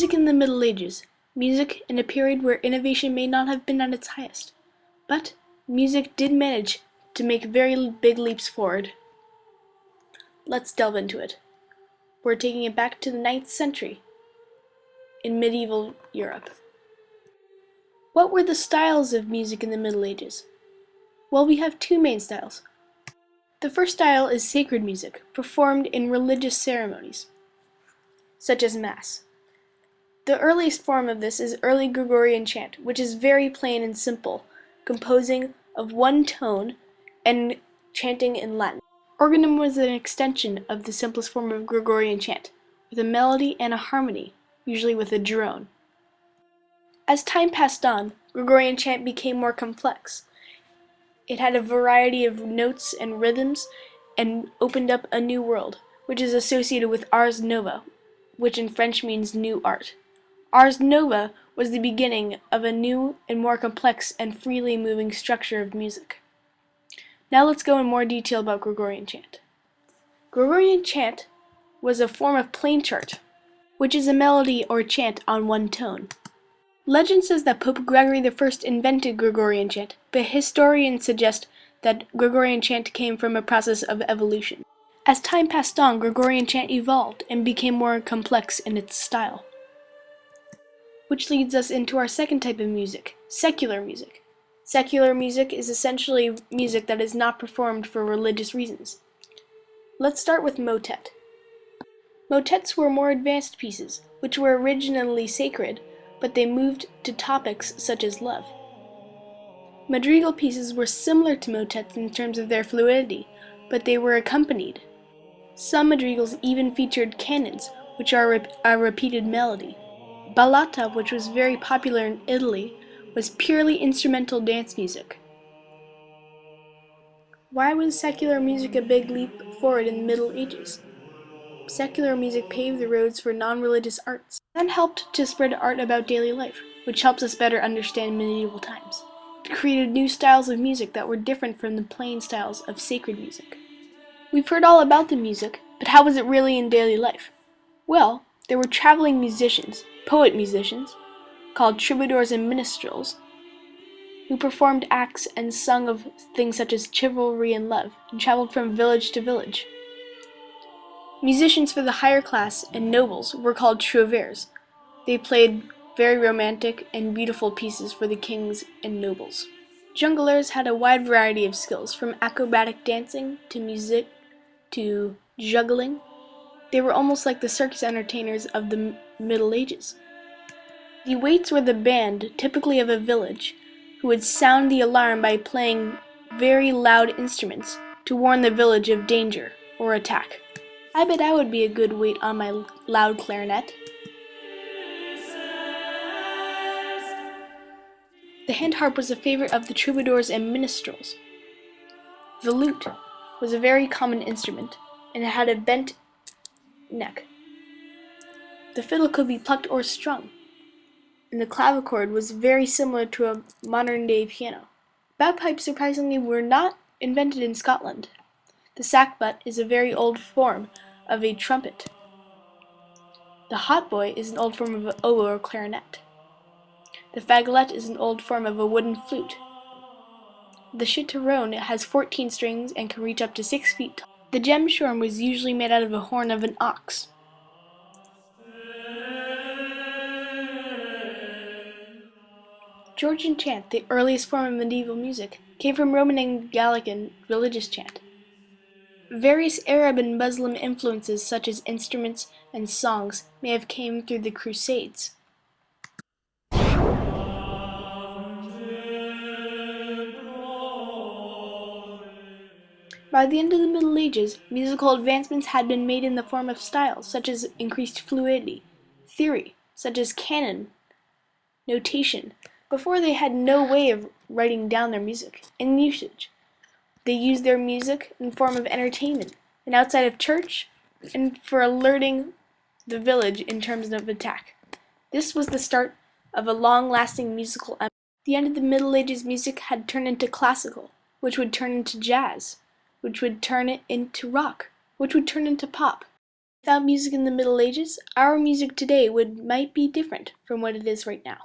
Music in the Middle Ages. Music in a period where innovation may not have been at its highest. But music did manage to make very big leaps forward. Let's delve into it. We're taking it back to the 9th century in medieval Europe. What were the styles of music in the Middle Ages? Well, we have two main styles. The first style is sacred music, performed in religious ceremonies, such as Mass. The earliest form of this is early Gregorian chant, which is very plain and simple, composing of one tone and chanting in Latin. Organum was an extension of the simplest form of Gregorian chant, with a melody and a harmony, usually with a drone. As time passed on, Gregorian chant became more complex. It had a variety of notes and rhythms and opened up a new world, which is associated with Ars Nova, which in French means new art. Ars Nova was the beginning of a new and more complex and freely moving structure of music. Now let's go in more detail about Gregorian chant. Gregorian chant was a form of plain chant, which is a melody or chant on one tone. Legend says that Pope Gregory I invented Gregorian chant, but historians suggest that Gregorian chant came from a process of evolution. As time passed on, Gregorian chant evolved and became more complex in its style. Which leads us into our second type of music, secular music. Secular music is essentially music that is not performed for religious reasons. Let's start with motet. Motets were more advanced pieces, which were originally sacred, but they moved to topics such as love. Madrigal pieces were similar to motets in terms of their fluidity, but they were accompanied. Some madrigals even featured canons, which are a repeated melody. Ballata, which was very popular in Italy, was purely instrumental dance music. Why was secular music a big leap forward in the Middle Ages? Secular music paved the roads for non-religious arts, and helped to spread art about daily life, which helps us better understand medieval times. It created new styles of music that were different from the plain styles of sacred music. We've heard all about the music, but how was it really in daily life? Well, there were traveling musicians, poet-musicians, called troubadours and minstrels, who performed acts and sung of things such as chivalry and love, and traveled from village to village. Musicians for the higher class and nobles were called trouvères. They played very romantic and beautiful pieces for the kings and nobles. Jongleurs had a wide variety of skills, from acrobatic dancing to music to juggling. They were almost like the circus entertainers of the Middle Ages. The waits were the band, typically of a village, who would sound the alarm by playing very loud instruments to warn the village of danger or attack. I bet I would be a good wait on my loud clarinet. The hand harp was a favorite of the troubadours and minstrels. The lute was a very common instrument, and it had a bent neck. The fiddle could be plucked or strung, and the clavichord was very similar to a modern-day piano. Bagpipes, surprisingly, were not invented in Scotland. The sackbut is a very old form of a trumpet. The hautboy is an old form of an oboe or clarinet. The fagolet is an old form of a wooden flute. The chitarrone has 14 strings and can reach up to 6 feet tall. The gemshorn was usually made out of a horn of an ox. Georgian chant, the earliest form of medieval music, came from Roman and Gallican religious chant. Various Arab and Muslim influences, such as instruments and songs, may have come through the Crusades. By the end of the Middle Ages, musical advancements had been made in the form of styles, such as increased fluidity, theory, such as canon, notation. Before, they had no way of writing down their music, and usage. They used their music in the form of entertainment, and outside of church, and for alerting the village in terms of attack. This was the start of a long-lasting musical empire. The end of the Middle Ages, music had turned into classical, which would turn into jazz, which would turn it into rock, which would turn into pop. Without music in the Middle Ages, our music today might be different from what it is right now.